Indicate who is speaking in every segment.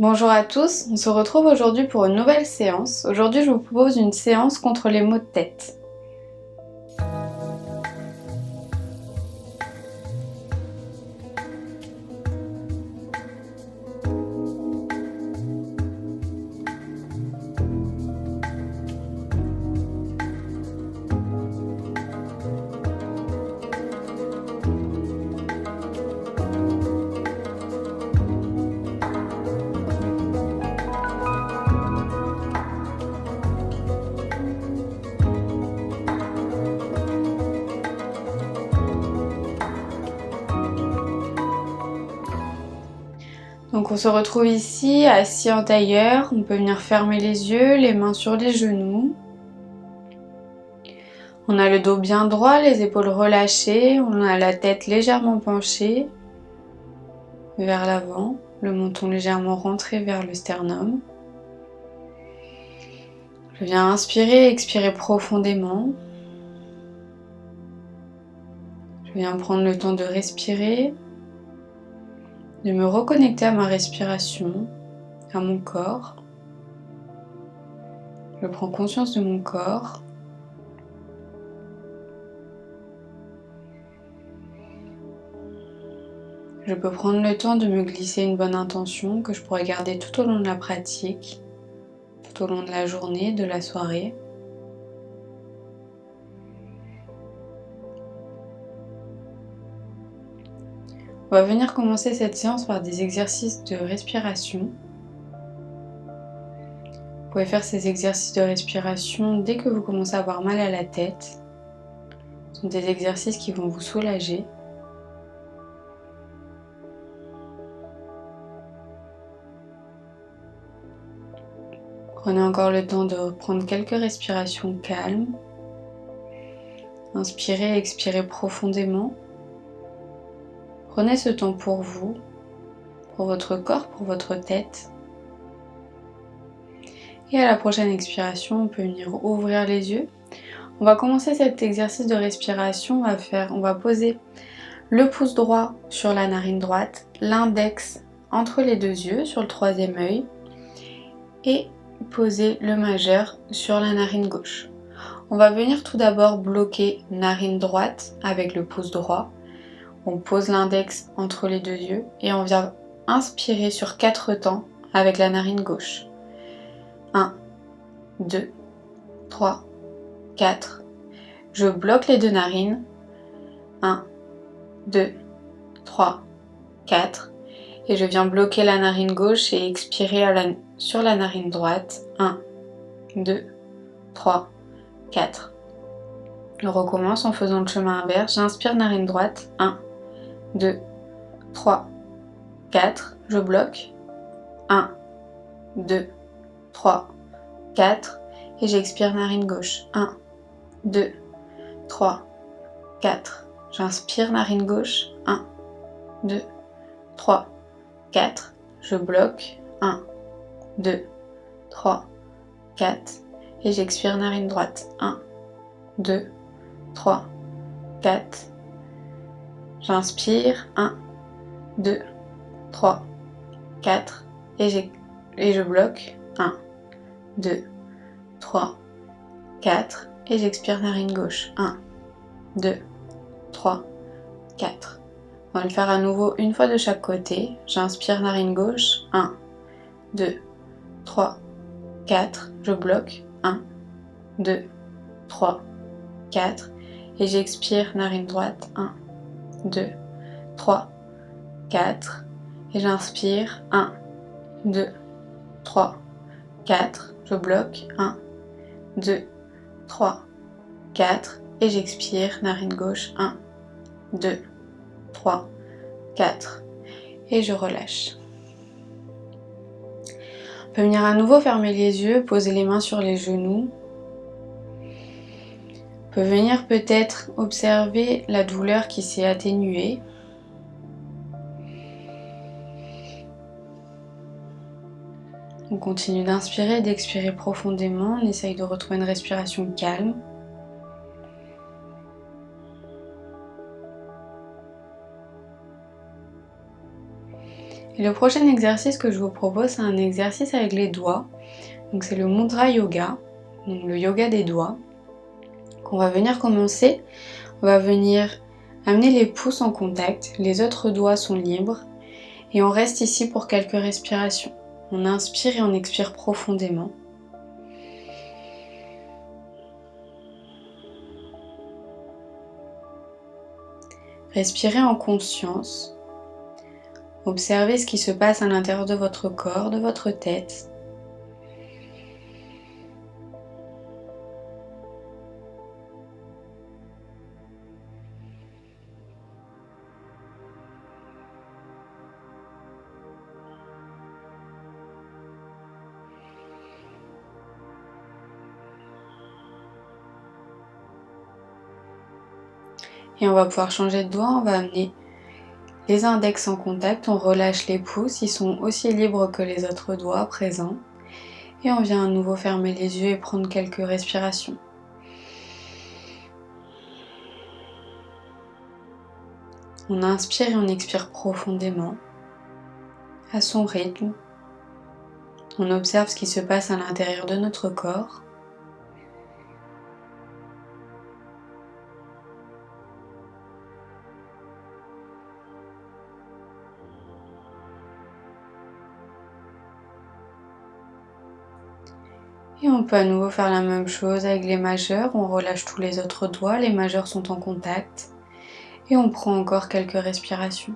Speaker 1: Bonjour à tous, on se retrouve aujourd'hui pour une nouvelle séance. Aujourd'hui, je vous propose une séance contre les maux de tête. Donc on se retrouve ici, assis en tailleur. On peut venir fermer les yeux, les mains sur les genoux. On a le dos bien droit, les épaules relâchées. On a la tête légèrement penchée vers l'avant, le menton légèrement rentré vers le sternum. Je viens inspirer et expirer profondément. Je viens prendre le temps de respirer, de me reconnecter à ma respiration, à mon corps. Je prends conscience de mon corps. Je peux prendre le temps de me glisser une bonne intention que je pourrais garder tout au long de la pratique, tout au long de la journée, de la soirée. On va venir commencer cette séance par des exercices de respiration. Vous pouvez faire ces exercices de respiration dès que vous commencez à avoir mal à la tête. Ce sont des exercices qui vont vous soulager. Prenez encore le temps de prendre quelques respirations calmes. Inspirez et expirez profondément. Prenez ce temps pour vous, pour votre corps, pour votre tête. Et à la prochaine expiration, on peut venir ouvrir les yeux. On va commencer cet exercice de respiration. On va poser le pouce droit sur la narine droite, l'index entre les deux yeux, sur le troisième œil, et poser le majeur sur la narine gauche. On va venir tout d'abord bloquer narine droite avec le pouce droit. On pose l'index entre les deux yeux et on vient inspirer sur 4 temps avec la narine gauche. 1, 2, 3, 4. Je bloque les deux narines. 1, 2, 3, 4. Et je viens bloquer la narine gauche et expirer sur la narine droite. 1, 2, 3, 4. Je recommence en faisant le chemin inverse. J'inspire narine droite. 1, 2, 3, 4. Je bloque. 1, 2, 3, 4. Et j'expire narine gauche. 1, 2, 3, 4. J'inspire narine gauche. 1, 2, 3, 4. Je bloque. 1, 2, 3, 4. Et j'expire narine droite. 1, 2, 3, 4. J'inspire. 1, 2, 3, 4. Et je bloque. 1, 2, 3, 4. Et j'expire narine gauche. 1, 2, 3, 4. On va le faire à nouveau une fois de chaque côté. J'inspire narine gauche. 1, 2, 3, 4. Je bloque. 1, 2, 3, 4. Et j'expire narine droite. 1, 2, 3, 4. Et j'inspire. 1, 2, 3, 4. Je bloque. 1, 2, 3, 4. Et j'expire narine gauche. 1, 2, 3, 4. Et je relâche. On peut venir à nouveau fermer les yeux, poser les mains sur les genoux. On peut venir peut-être observer la douleur qui s'est atténuée. On continue d'inspirer et d'expirer profondément. On essaye de retrouver une respiration calme. Et le prochain exercice que je vous propose, c'est un exercice avec les doigts. Donc c'est le Mudra Yoga, donc le yoga des doigts. On va venir commencer. On va venir amener les pouces en contact, les autres doigts sont libres et on reste ici pour quelques respirations. On inspire et on expire profondément. Respirez en conscience. Observez ce qui se passe à l'intérieur de votre corps, de votre tête. Et on va pouvoir changer de doigt, on va amener les index en contact, on relâche les pouces, ils sont aussi libres que les autres doigts présents. Et on vient à nouveau fermer les yeux et prendre quelques respirations. On inspire et on expire profondément, à son rythme. On observe ce qui se passe à l'intérieur de notre corps. Et on peut à nouveau faire la même chose avec les majeurs. On relâche tous les autres doigts, les majeurs sont en contact. Et on prend encore quelques respirations.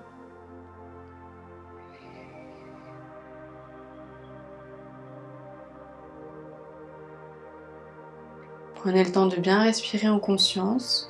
Speaker 1: Prenez le temps de bien respirer en conscience.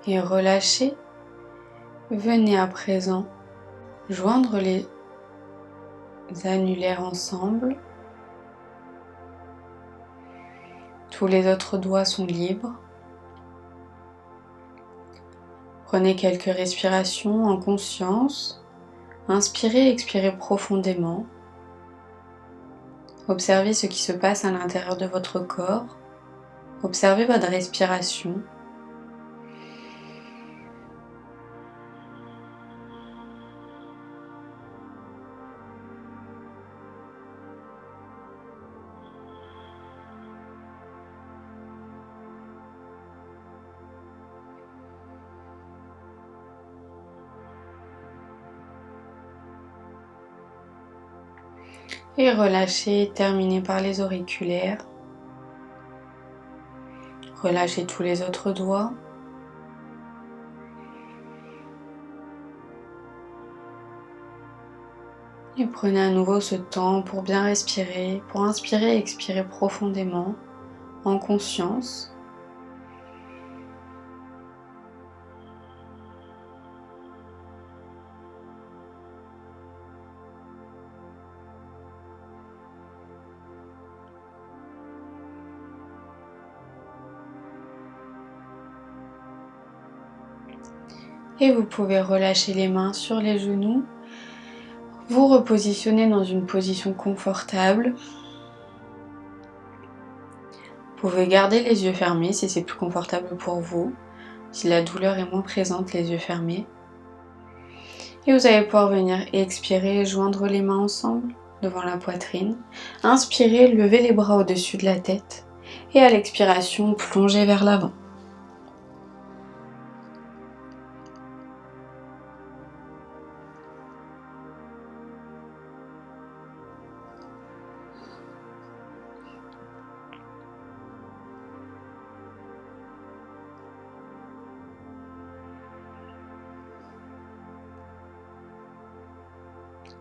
Speaker 1: Et relâchez. Venez à présent joindre les annulaires ensemble. Tous les autres doigts sont libres. Prenez quelques respirations en conscience. Inspirez et expirez profondément. Observez ce qui se passe à l'intérieur de votre corps. Observez votre respiration. Et relâchez, terminez par les auriculaires. Relâchez tous les autres doigts. Et prenez à nouveau ce temps pour bien respirer, pour inspirer et expirer profondément, en conscience. Et vous pouvez relâcher les mains sur les genoux, vous repositionner dans une position confortable. Vous pouvez garder les yeux fermés si c'est plus confortable pour vous, si la douleur est moins présente, les yeux fermés. Et vous allez pouvoir venir expirer, joindre les mains ensemble devant la poitrine. Inspirez, levez les bras au-dessus de la tête et à l'expiration, plongez vers l'avant.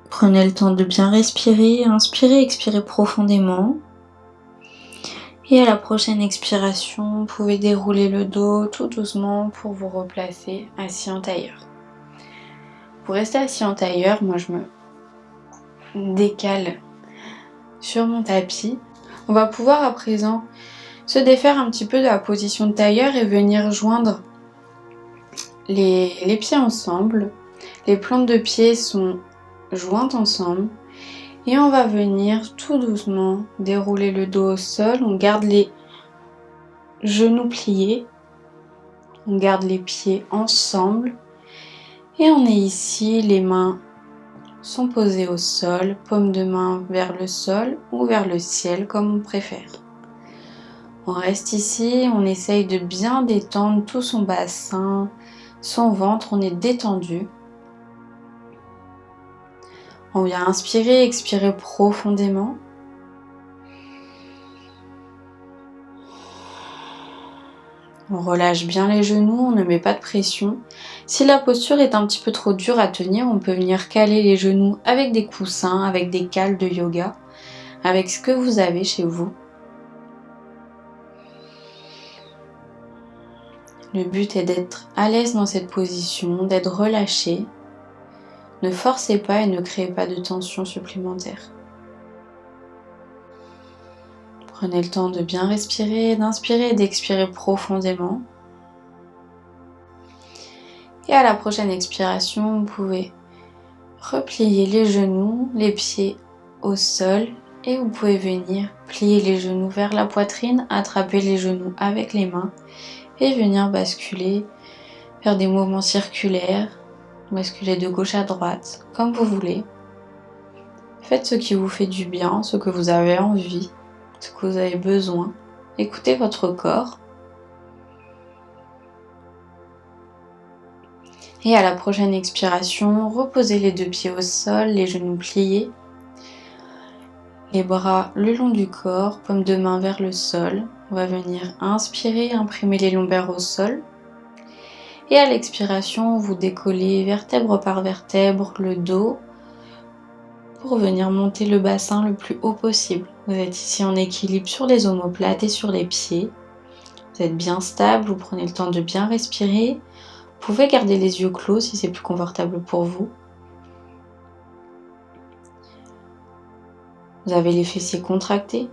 Speaker 1: Prenez le temps de bien respirer, inspirez, expirez profondément. Et à la prochaine expiration, vous pouvez dérouler le dos tout doucement pour vous replacer assis en tailleur. Pour rester assis en tailleur, moi je me décale sur mon tapis. On va pouvoir à présent se défaire un petit peu de la position de tailleur et venir joindre les pieds ensemble. Les plantes de pieds sont jointes ensemble et on va venir tout doucement dérouler le dos au sol. On garde les genoux pliés, on garde les pieds ensemble et on est ici, les mains sont posées au sol, paume de main vers le sol ou vers le ciel comme on préfère. On reste ici, on essaye de bien détendre tout son bassin, son ventre, on est détendu. On vient inspirer, expirer profondément. On relâche bien les genoux, on ne met pas de pression. Si la posture est un petit peu trop dure à tenir, on peut venir caler les genoux avec des coussins, avec des cales de yoga, avec ce que vous avez chez vous. Le but est d'être à l'aise dans cette position, d'être relâché. Ne forcez pas et ne créez pas de tension supplémentaire. Prenez le temps de bien respirer, d'inspirer et d'expirer profondément. Et à la prochaine expiration, vous pouvez replier les genoux, les pieds au sol et vous pouvez venir plier les genoux vers la poitrine, attraper les genoux avec les mains et venir basculer, faire des mouvements circulaires, basculer de gauche à droite, comme vous voulez. Faites ce qui vous fait du bien, ce que vous avez envie, ce que vous avez besoin. Écoutez votre corps. Et à la prochaine expiration, reposez les deux pieds au sol, les genoux pliés, les bras le long du corps, paume de main vers le sol. On va venir inspirer, imprimer les lombaires au sol. Et à l'expiration, vous décollez vertèbre par vertèbre le dos pour venir monter le bassin le plus haut possible. Vous êtes ici en équilibre sur les omoplates et sur les pieds. Vous êtes bien stable, vous prenez le temps de bien respirer. Vous pouvez garder les yeux clos si c'est plus confortable pour vous. Vous avez les fessiers contractés.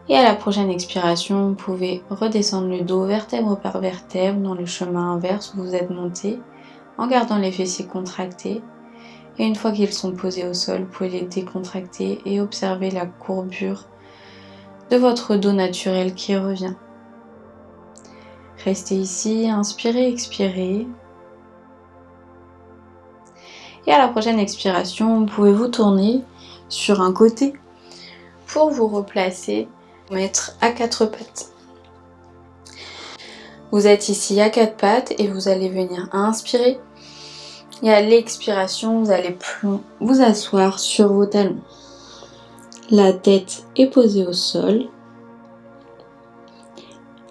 Speaker 1: Et à la prochaine expiration, vous pouvez redescendre le dos vertèbre par vertèbre dans le chemin inverse où vous êtes monté en gardant les fessiers contractés. Et une fois qu'ils sont posés au sol, vous pouvez les décontracter et observer la courbure de votre dos naturel qui revient. Restez ici, inspirez, expirez. Et à la prochaine expiration, vous pouvez vous tourner sur un côté pour vous replacer, mettre à quatre pattes. Vous êtes ici à quatre pattes et vous allez venir inspirer. Et à l'expiration, vous allez vous asseoir sur vos talons. La tête est posée au sol.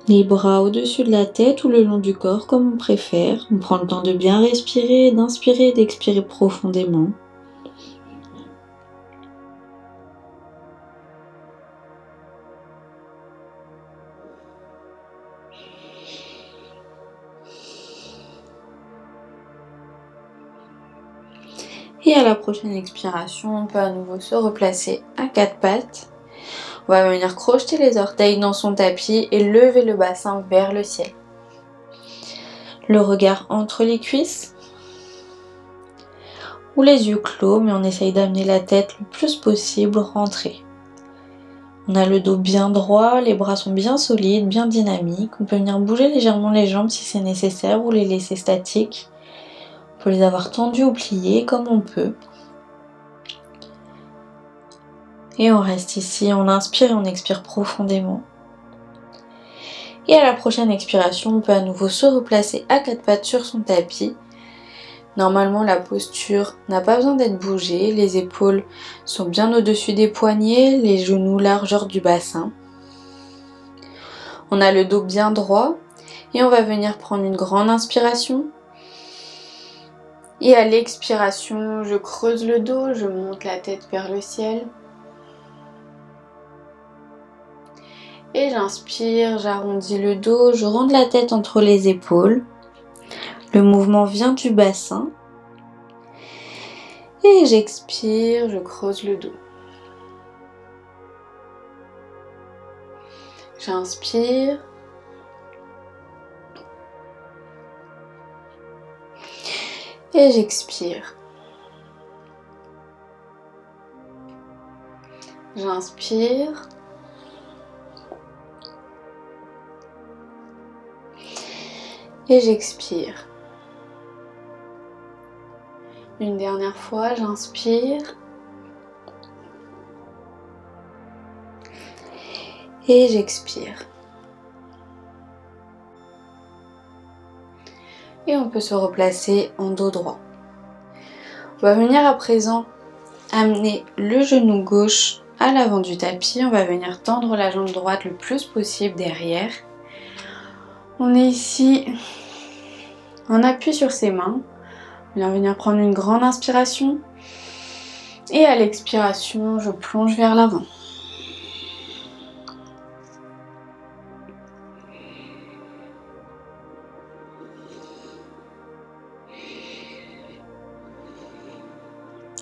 Speaker 1: Les bras au-dessus de la tête ou le long du corps comme on préfère. On prend le temps de bien respirer, d'inspirer et d'expirer profondément. Et à la prochaine expiration, on peut à nouveau se replacer à quatre pattes. On va venir crocheter les orteils dans son tapis et lever le bassin vers le ciel. Le regard entre les cuisses ou les yeux clos, mais on essaye d'amener la tête le plus possible rentrée. On a le dos bien droit, les bras sont bien solides, bien dynamiques. On peut venir bouger légèrement les jambes si c'est nécessaire ou les laisser statiques. On peut les avoir tendues ou pliées comme on peut. Et on reste ici, on inspire et on expire profondément. Et à la prochaine expiration, on peut à nouveau se replacer à quatre pattes sur son tapis. Normalement, la posture n'a pas besoin d'être bougée. Les épaules sont bien au-dessus des poignets, les genoux largeur du bassin. On a le dos bien droit et on va venir prendre une grande inspiration. Et à l'expiration, je creuse le dos, je monte la tête vers le ciel. Et j'inspire, j'arrondis le dos, je rentre la tête entre les épaules. Le mouvement vient du bassin. Et j'expire, je creuse le dos. J'inspire. Et j'expire. J'inspire. Et j'expire. Une dernière fois, j'inspire. Et j'expire. Et on peut se replacer en dos droit. On va venir à présent amener le genou gauche à l'avant du tapis. On va venir tendre la jambe droite le plus possible derrière. On est ici en appui sur ses mains. On va venir prendre une grande inspiration. Et à l'expiration, je plonge vers l'avant.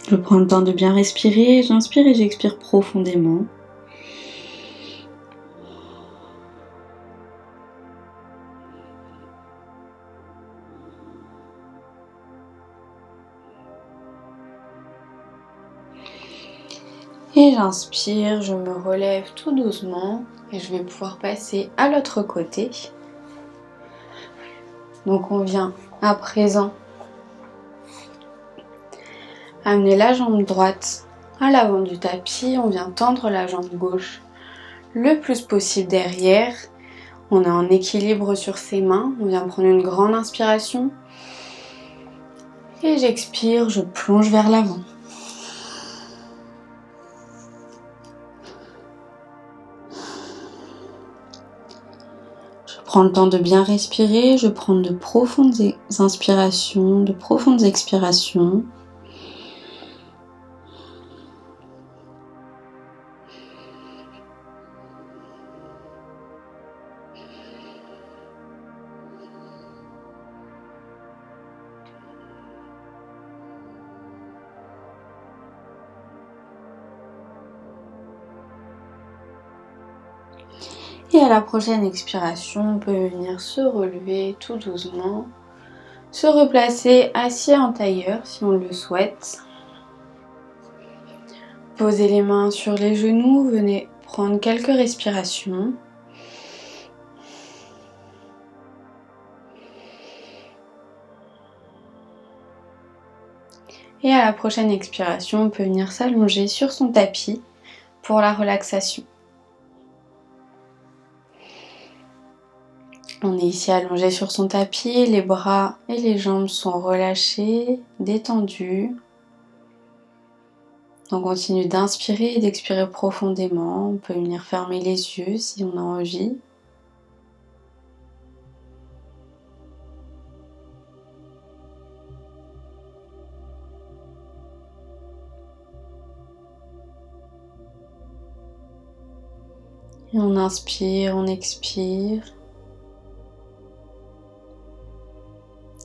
Speaker 1: Je prends le temps de bien respirer, j'inspire et j'expire profondément. Et j'inspire, je me relève tout doucement et je vais pouvoir passer à l'autre côté. Donc on vient à présent amener la jambe droite à l'avant du tapis, on vient tendre la jambe gauche le plus possible derrière. On est en équilibre sur ses mains, on vient prendre une grande inspiration. Et j'expire, je plonge vers l'avant. Je prends le temps de bien respirer, je prends de profondes inspirations, de profondes expirations. Et à la prochaine expiration, on peut venir se relever tout doucement, se replacer assis en tailleur si on le souhaite. Posez les mains sur les genoux, venez prendre quelques respirations. Et à la prochaine expiration, on peut venir s'allonger sur son tapis pour la relaxation. On est ici allongé sur son tapis, les bras et les jambes sont relâchés, détendus. On continue d'inspirer et d'expirer profondément. On peut venir fermer les yeux si on a envie. Et on inspire, on expire.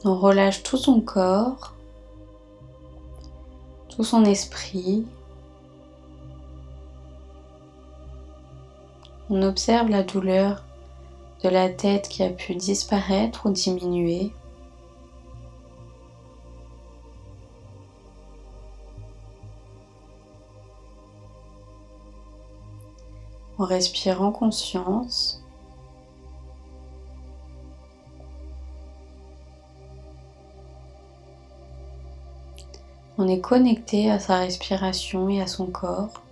Speaker 1: On relâche tout son corps, tout son esprit. On observe la douleur de la tête qui a pu disparaître ou diminuer. On respire en conscience. On est connecté à sa respiration et à son corps.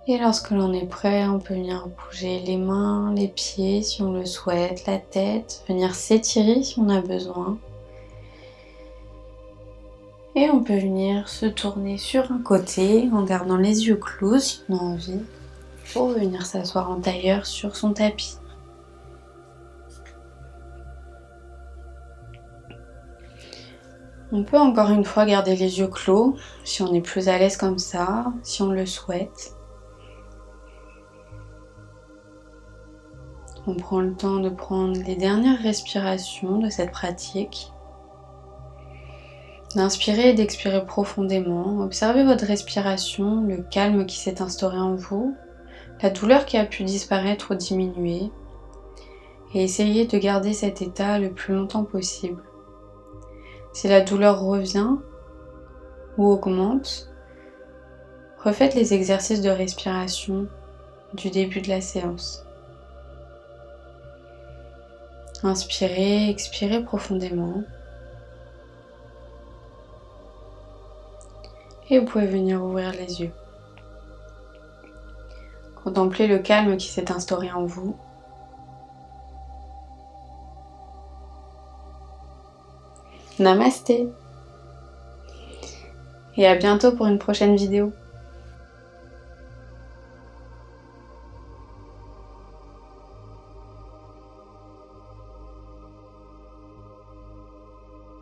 Speaker 1: Et lorsque l'on est prêt, on peut venir bouger les mains, les pieds si on le souhaite, la tête, venir s'étirer si on a besoin. Et on peut venir se tourner sur un côté en gardant les yeux clos si on a envie, pour venir s'asseoir en tailleur sur son tapis. On peut encore une fois garder les yeux clos si on est plus à l'aise comme ça, si on le souhaite. On prend le temps de prendre les dernières respirations de cette pratique. D'inspirer et d'expirer profondément. Observez votre respiration, le calme qui s'est instauré en vous, la douleur qui a pu disparaître ou diminuer. Et essayez de garder cet état le plus longtemps possible. Si la douleur revient ou augmente, refaites les exercices de respiration du début de la séance. Inspirez, expirez profondément. Et vous pouvez venir ouvrir les yeux. Contemplez le calme qui s'est instauré en vous. Namasté. Et à bientôt pour une prochaine vidéo.